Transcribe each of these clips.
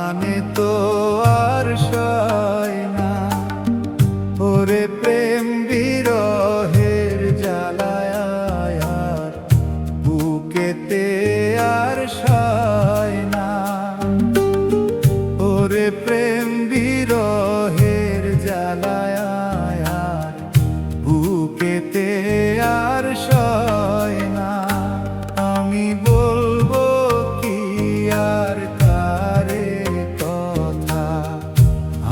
প্রাণে তো আর সয় না, ওরে প্রেম বিরহের জ্বালায় আর বুকেতে আর সয় না, ওরে প্রেম বিরহের জ্বালায় আর বুকেতে আর সয় না। আমি বলবো কি আর কারে কথা,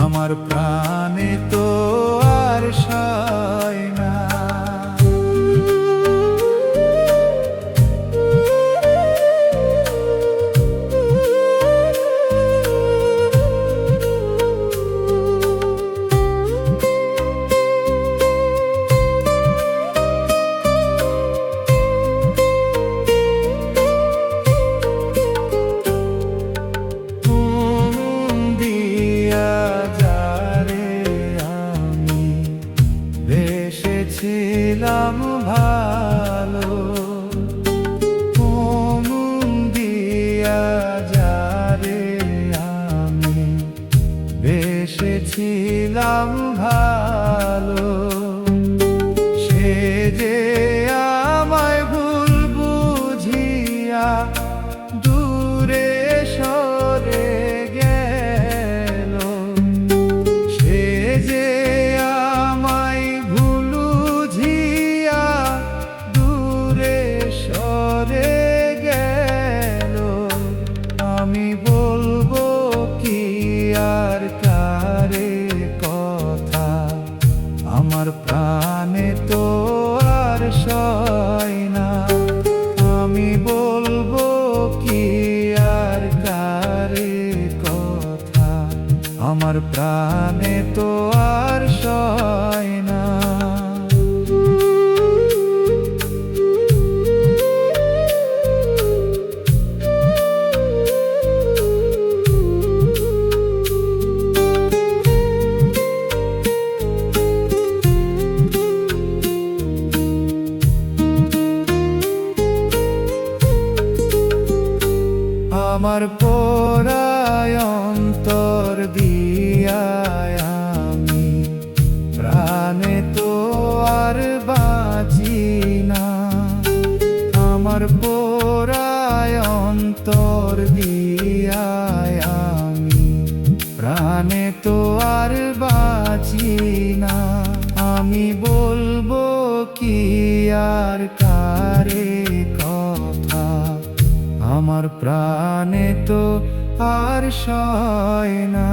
আমার প্রাণে তো আর সয় না। ছিলাম ভালো মন দিয়া যারে আমি বেসেছিলাম ভালো, সে যে আমায় ভুল বুঝিয়া দূরে সরে গেল, সে যে আমি বলবো কি আর কারে কথা, আমার প্রাণে তো আর সয় না। আমি বলবো কি আর কারে কথা, আমার প্রাণে তো আর সয় না। আমার পোড়ায় অন্তর দিয়ায় আমি প্রাণে তো আর বাঁচি না, আমার পোড়ায় অন্তর দিয়ায় আমি প্রাণে তো আর বাঁচি না। আমি বলবো কি আর কারে কথা, আমার প্রাণে তো আর সয় না।